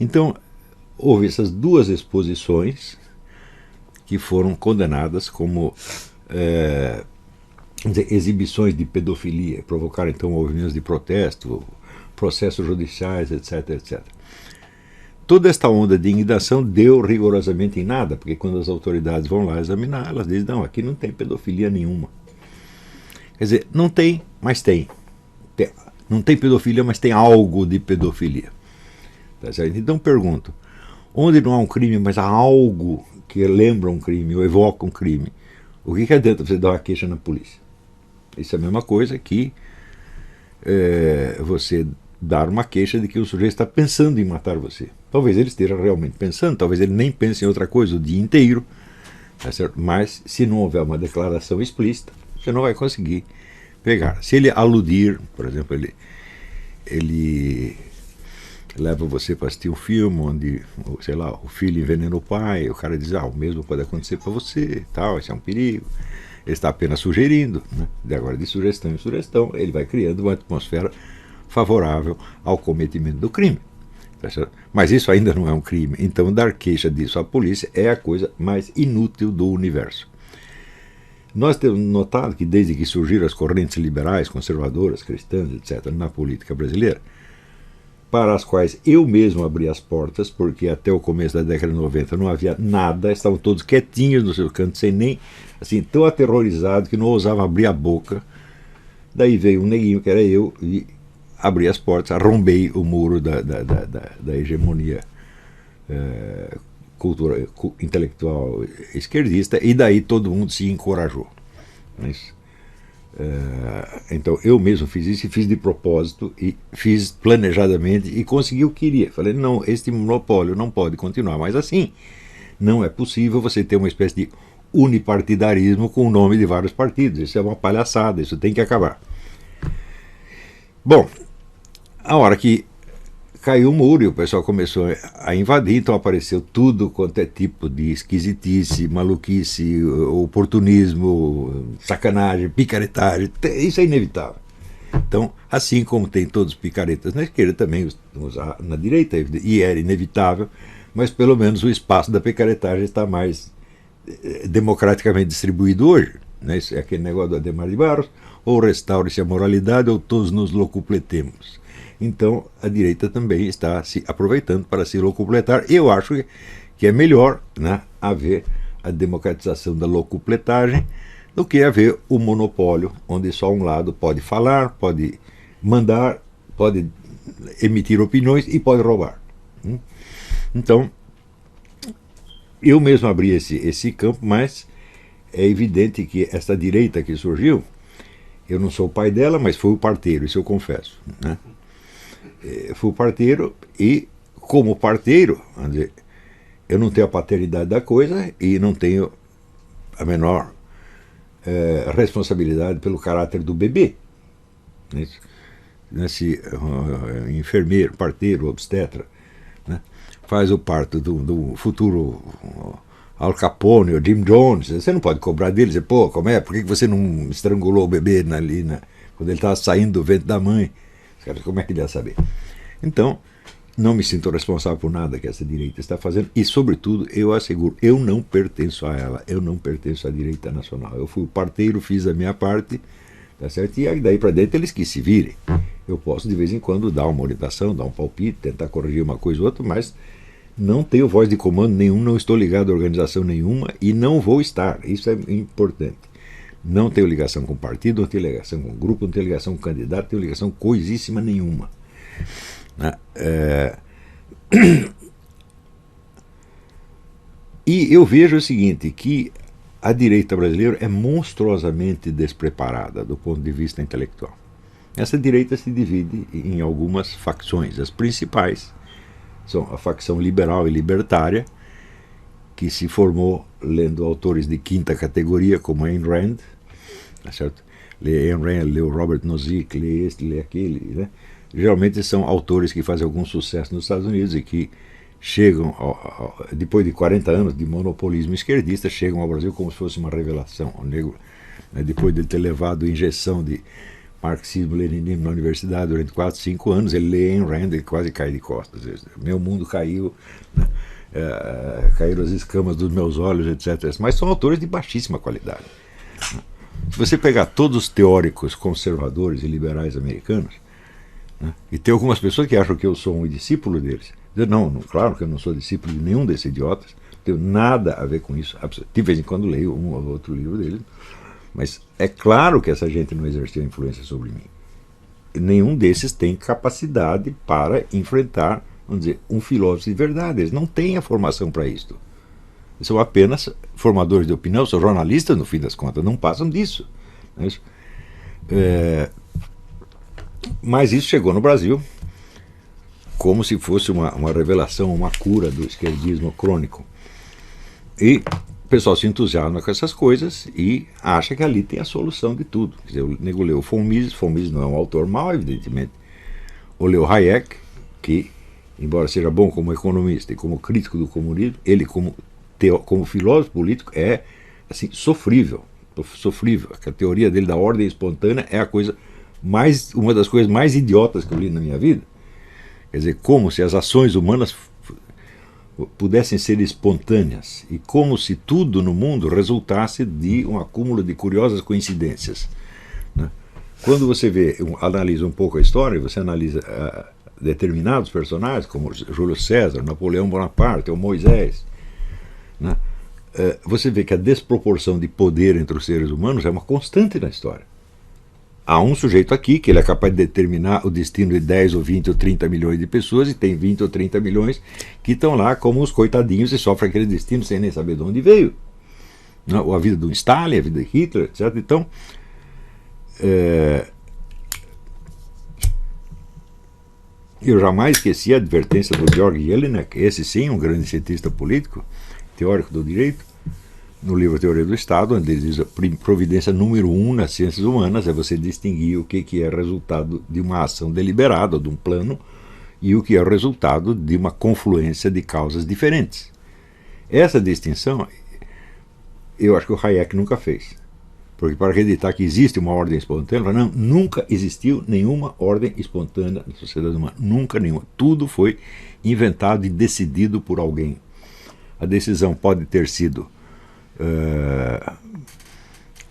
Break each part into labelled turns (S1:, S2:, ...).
S1: Então, houve essas duas exposições que foram condenadas como exibições de pedofilia, provocaram então movimentos de protesto, processos judiciais, etc, etc. Toda esta onda de indignação deu rigorosamente em nada, porque quando as autoridades vão lá examinar, elas dizem, não, aqui não tem pedofilia nenhuma. Quer dizer, não tem, mas tem. Não tem pedofilia, mas tem algo de pedofilia. Tá certo? Então pergunto, onde não há um crime, mas há algo que lembra um crime ou evoca um crime, o que adianta você dar uma queixa na polícia? Isso é a mesma coisa que você dar uma queixa de que o sujeito está pensando em matar você. Talvez ele esteja realmente pensando, talvez ele nem pense em outra coisa o dia inteiro, tá certo? Mas se não houver uma declaração explícita, você não vai conseguir pegar. Se ele aludir, por exemplo, ele leva você para assistir um filme onde, sei lá, o filho envenena o pai, o cara diz, o mesmo pode acontecer para você, tal, isso é um perigo. Ele está apenas sugerindo, né? De agora de sugestão em sugestão, ele vai criando uma atmosfera favorável ao cometimento do crime. Mas isso ainda não é um crime, então dar queixa disso à polícia é a coisa mais inútil do universo. Nós temos notado que desde que surgiram as correntes liberais, conservadoras, cristãs, etc., na política brasileira, para as quais eu mesmo abri as portas, porque até o começo da década de 90 não havia nada, estavam todos quietinhos no seu canto, sem nem, assim, tão aterrorizados que não ousavam abrir a boca. Daí veio um neguinho, que era eu, e abri as portas, arrombei o muro da hegemonia cultura, intelectual esquerdista, e daí todo mundo se encorajou. Mas, então eu mesmo fiz isso, e fiz de propósito, e fiz planejadamente, e consegui o que queria. Falei, não, este monopólio não pode continuar mais assim. Não é possível você ter uma espécie de unipartidarismo com o nome de vários partidos. Isso é uma palhaçada, isso tem que acabar. Bom, a hora que caiu o muro e o pessoal começou a invadir, então apareceu tudo quanto é tipo de esquisitice, maluquice, oportunismo, sacanagem, picaretagem. Isso é inevitável. Então, assim como tem todos os picaretas na esquerda, também os na direita, e era inevitável, mas pelo menos o espaço da picaretagem está mais democraticamente distribuído hoje. Né? Isso é aquele negócio do Adhemar de Barros, ou restaure-se a moralidade, ou todos nos locupletemos. Então, a direita também está se aproveitando para se locupletar. Eu acho que é melhor, né, haver a democratização da locupletagem do que haver o monopólio, onde só um lado pode falar, pode mandar, pode emitir opiniões e pode roubar. Então, eu mesmo abri esse campo, mas é evidente que essa direita que surgiu, eu não sou o pai dela, mas fui o parteiro, isso eu confesso. Né? Fui o parteiro, e como parteiro, eu não tenho a paternidade da coisa e não tenho a menor responsabilidade pelo caráter do bebê. Se enfermeiro, parteiro, obstetra, né, faz o parto do futuro Al Capone ou Jim Jones, você não pode cobrar dele, dizer, pô, como é? Por que você não estrangulou o bebê ali, quando ele estava saindo do ventre da mãe? Como é que ele ia saber? Então, não me sinto responsável por nada que essa direita está fazendo, e, sobretudo, eu asseguro, eu não pertenço a ela, eu não pertenço à direita nacional. Eu fui o parteiro, fiz a minha parte, tá certo? E daí para dentro eles que se virem. Eu posso, de vez em quando, dar uma orientação, dar um palpite, tentar corrigir uma coisa ou outra, mas não tenho voz de comando nenhum, não estou ligado a organização nenhuma e não vou estar. Isso é importante. Não tenho ligação com partido, não tenho ligação com grupo, não tenho ligação com candidato, não tenho ligação com coisíssima nenhuma. E eu vejo o seguinte, que a direita brasileira é monstruosamente despreparada do ponto de vista intelectual. Essa direita se divide em algumas facções. As principais são a facção liberal e libertária, que se formou lendo autores de quinta categoria, como Ayn Rand, tá certo? Lê Ayn Rand, lê o Robert Nozick, lê este, lê aquele, né? Geralmente são autores que fazem algum sucesso nos Estados Unidos e que chegam, depois de 40 anos de monopolismo esquerdista, chegam ao Brasil como se fosse uma revelação. O negro, né, depois de ter levado injeção de marxismo-leninismo na universidade durante 4, 5 anos, ele lê Ayn Rand e quase cai de costas. Meu mundo caiu, né? Caíram as escamas dos meus olhos, etc. Mas são autores de baixíssima qualidade. Se você pegar todos os teóricos conservadores e liberais americanos, né, e tem algumas pessoas que acham que eu sou um discípulo deles, não, claro que eu não sou discípulo de nenhum desses idiotas, não tenho nada a ver com isso. De vez em quando leio um ou outro livro deles, mas é claro que essa gente não exerceu influência sobre mim. Nenhum desses tem capacidade para enfrentar, vamos dizer, um filósofo de verdade. Eles não têm a formação para isto. Eles são apenas formadores de opinião, são jornalistas, no fim das contas, não passam disso. Mas isso chegou no Brasil como se fosse uma revelação, uma cura do esquerdismo crônico. E o pessoal se entusiasma com essas coisas e acha que ali tem a solução de tudo. Quer dizer, o nego leu von Mises não é um autor mau, evidentemente. Ou leu Hayek, que, embora seja bom como economista e como crítico do comunismo, ele como filósofo político é assim, sofrível. A teoria dele da ordem espontânea é uma das coisas mais idiotas que eu li na minha vida. Quer dizer, como se as ações humanas pudessem ser espontâneas e como se tudo no mundo resultasse de um acúmulo de curiosas coincidências, né? Quando você analisa um pouco a história, você analisa determinados personagens como Júlio César, Napoleão Bonaparte ou Moisés, né? Você vê que a desproporção de poder entre os seres humanos é uma constante na história. Há um sujeito aqui que ele é capaz de determinar o destino de 10 ou 20 ou 30 milhões de pessoas e tem 20 ou 30 milhões que estão lá como os coitadinhos e sofrem aquele destino sem nem saber de onde veio. Ou a vida do Stalin, a vida de Hitler, etc. Então, eu jamais esqueci a advertência do Georg Jelinek, esse sim, um grande cientista político, teórico do direito, no livro Teoria do Estado, onde ele diz a providência número 1 nas ciências humanas é você distinguir o que é resultado de uma ação deliberada, de um plano, e o que é o resultado de uma confluência de causas diferentes. Essa distinção, eu acho que o Hayek nunca fez. Porque para acreditar que existe uma ordem espontânea, não, nunca existiu nenhuma ordem espontânea na sociedade humana. Nunca nenhuma. Tudo foi inventado e decidido por alguém. A decisão pode ter sido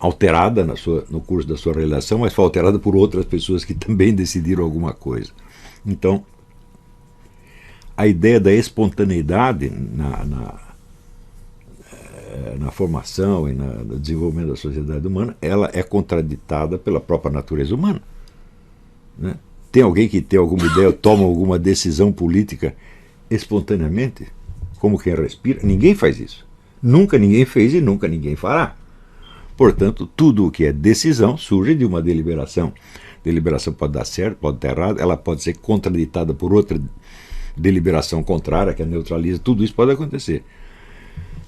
S1: alterada no curso da sua realização, mas foi alterada por outras pessoas que também decidiram alguma coisa. Então, a ideia da espontaneidade na formação e no desenvolvimento da sociedade humana, ela é contraditada pela própria natureza humana, né? Tem alguém que tem alguma ideia, toma alguma decisão política espontaneamente, como quem respira? Ninguém faz isso. Nunca ninguém fez e nunca ninguém fará. Portanto, tudo o que é decisão surge de uma deliberação. Deliberação pode dar certo, pode dar errado, ela pode ser contraditada por outra deliberação contrária que a neutraliza, tudo isso pode acontecer.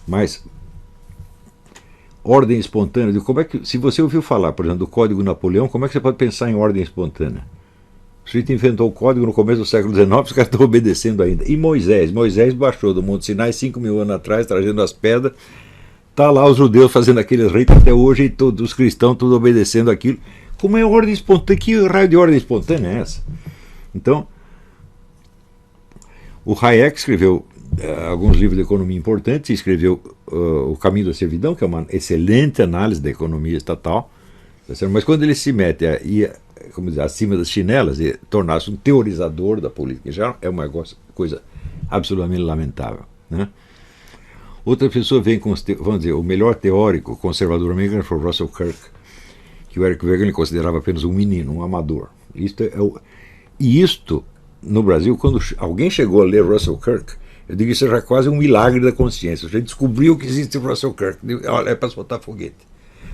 S1: Mas ordem espontânea, como é que, se você ouviu falar, por exemplo, do Código Napoleão, como é que você pode pensar em ordem espontânea? O sujeito inventou o código no começo do século XIX, os caras estão obedecendo ainda. E Moisés baixou do Monte Sinai 5.000 anos atrás, trazendo as pedras. Está lá os judeus fazendo aqueles ritos até hoje e todos os cristãos tudo obedecendo aquilo. Como é ordem espontânea? Que raio de ordem espontânea é essa? Então, o Hayek escreveu alguns livros de economia importantes, escreveu O Caminho da Servidão, que é uma excelente análise da economia estatal, mas quando ele se mete a ir acima das chinelas e tornar-se um teorizador da política já é uma coisa absolutamente lamentável, né? Outra pessoa vem com, vamos dizer, o melhor teórico conservador americano foi o Russell Kirk, que o Eric Wegener ele considerava apenas um menino, um amador. Isto, no Brasil, quando alguém chegou a ler Russell Kirk, eu digo que isso já é quase um milagre da consciência. Você descobriu que existe o Russell Kirk. Olha, é para soltar foguete.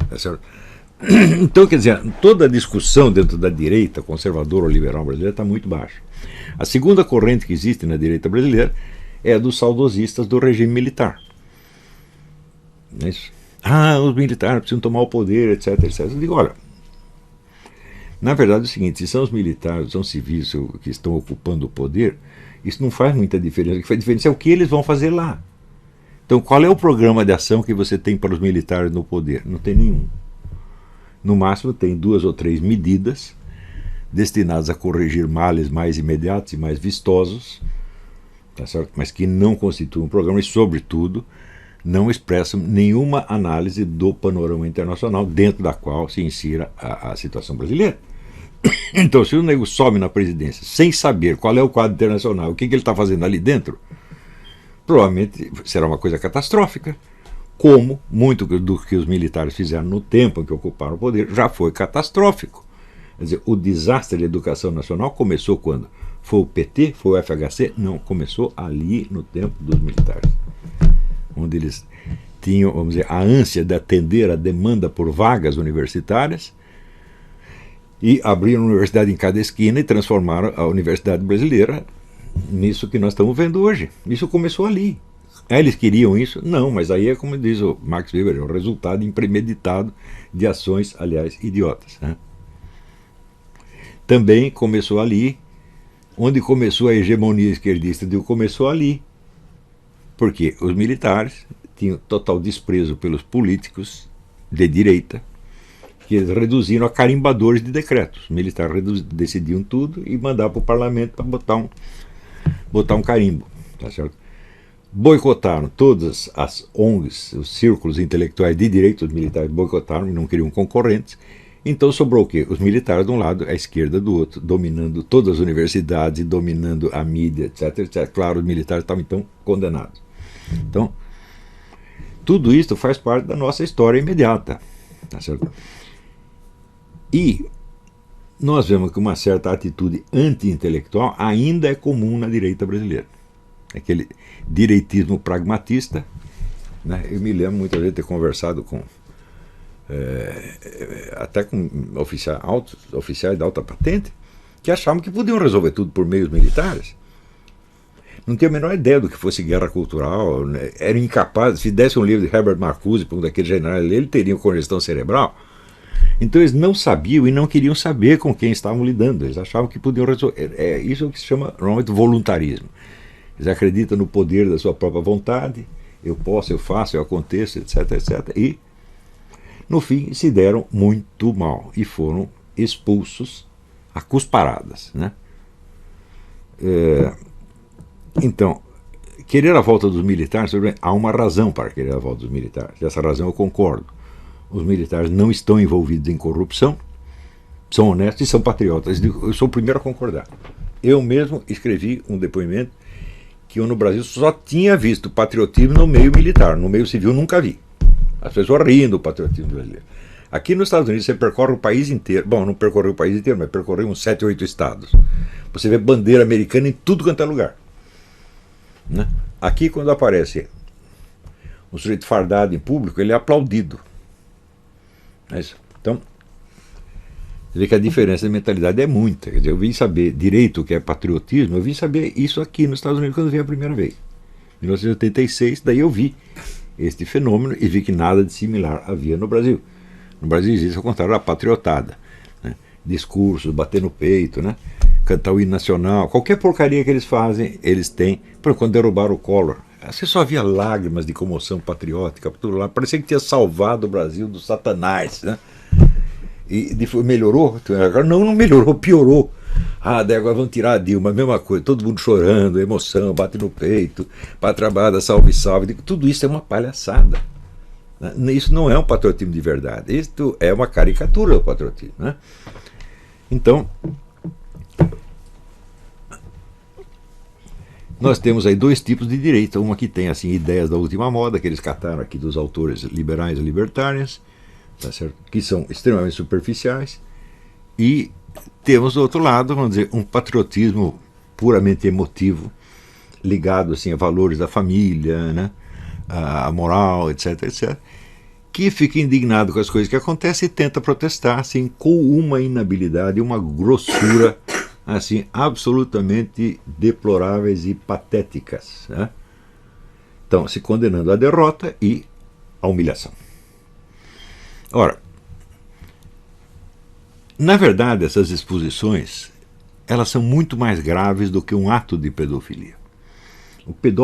S1: Tá certo? Então, quer dizer, toda a discussão dentro da direita conservadora ou liberal brasileira está muito baixa. A segunda corrente que existe na direita brasileira é a dos saudosistas do regime militar. Não é isso? Os militares precisam tomar o poder, etc, etc. Eu digo, olha, na verdade é o seguinte, se são os militares, são civis que estão ocupando o poder, isso não faz muita diferença. O que faz diferença é o que eles vão fazer lá. Então, qual é o programa de ação que você tem para os militares no poder? Não tem nenhum. No máximo tem 2 ou 3 medidas destinados a corrigir males mais imediatos e mais vistosos, tá certo? Mas que não constituem um programa e, sobretudo, não expressam nenhuma análise do panorama internacional dentro da qual se insira a situação brasileira. Então, se o nego sobe na presidência sem saber qual é o quadro internacional, o que ele está fazendo ali dentro, provavelmente será uma coisa catastrófica, como muito do que os militares fizeram no tempo em que ocuparam o poder já foi catastrófico. Quer dizer, o desastre da educação nacional começou quando? Foi o PT? Foi o FHC? Não, começou ali no tempo dos militares, onde eles tinham, vamos dizer, a ânsia de atender a demanda por vagas universitárias e abriram uma universidade em cada esquina e transformaram a universidade brasileira nisso que nós estamos vendo hoje. Isso começou ali. Eles queriam isso? Não, mas aí é como diz o Max Weber, é o resultado impremeditado de ações, aliás, idiotas, né? Também começou ali, onde começou a hegemonia esquerdista, começou ali, porque os militares tinham total desprezo pelos políticos de direita, que eles reduziram a carimbadores de decretos. Os militares decidiam tudo e mandavam para o parlamento para botar um carimbo, tá certo? Boicotaram todas as ONGs, os círculos intelectuais de direito, os militares boicotaram e não queriam concorrentes. Então sobrou o quê? Os militares de um lado, a esquerda do outro, dominando todas as universidades e dominando a mídia, etc, etc. Claro, os militares estavam então condenados. Então, tudo isso faz parte da nossa história imediata, tá certo? E nós vemos que uma certa atitude anti-intelectual ainda é comum na direita brasileira. Aquele direitismo pragmatista, né? Eu me lembro muitas vezes de ter conversado com até com oficiais de alta patente, que achavam que podiam resolver tudo por meios militares. Não tinha a menor ideia do que fosse guerra cultural, né? Eram incapazes. Se desse um livro de Herbert Marcuse para um daqueles generais, ele teria congestão cerebral. Então eles não sabiam e não queriam saber com quem estavam lidando. Eles achavam que podiam resolver. É isso que se chama normalmente voluntarismo. Eles acreditam no poder da sua própria vontade. Eu posso, eu faço, eu aconteço, etc, etc. E no fim se deram muito mal e foram expulsos a cusparadas, né? Então, querer a volta dos militares, há uma razão para querer a volta dos militares. Essa razão eu concordo. Os militares não estão envolvidos em corrupção, são honestos e são patriotas. Eu sou o primeiro a concordar. Eu mesmo escrevi um depoimento que eu no Brasil só tinha visto patriotismo no meio militar, no meio civil nunca vi. As pessoas riem do patriotismo brasileiro. Aqui nos Estados Unidos você percorre o país inteiro, bom, não percorreu o país inteiro, mas percorreu uns 7 ou 8 estados. Você vê bandeira americana em tudo quanto é lugar, né? Aqui quando aparece um sujeito fardado em público, ele é aplaudido. É isso. Então, você vê que a diferença de mentalidade é muita. Quer dizer, eu vim saber direito o que é patriotismo, eu vim saber isso aqui nos Estados Unidos quando eu vi a primeira vez. Em 1986, daí eu vi este fenômeno e vi que nada de similar havia no Brasil. No Brasil existe, ao contrário, a patriotada, né? Discursos, bater no peito, né? Cantar o hino nacional, qualquer porcaria que eles fazem, eles têm. Por exemplo, quando derrubaram o Collor, você só via lágrimas de comoção patriótica por tudo lá. Parecia que tinha salvado o Brasil do Satanás, né? E melhorou? Agora não melhorou, piorou. Daí agora vão tirar a Dilma, a mesma coisa, todo mundo chorando, emoção, bate no peito, patrabada, salve, salve. Tudo isso é uma palhaçada. Isso não é um patriotismo de verdade. Isso é uma caricatura do patriotismo, né? Então, nós temos aí dois tipos de direita. Uma que tem assim ideias da última moda, que eles cataram aqui dos autores liberais e libertários, tá certo? Que são extremamente superficiais. E temos do outro lado, vamos dizer, um patriotismo puramente emotivo, ligado assim a valores da família, né? A moral, etc, etc, que fica indignado com as coisas que acontecem e tenta protestar assim com uma inabilidade, uma grossura assim absolutamente deploráveis e patéticas, né? Então, se condenando à derrota e à humilhação. Ora, na verdade, essas exposições, elas são muito mais graves do que um ato de pedofilia. O pedófilo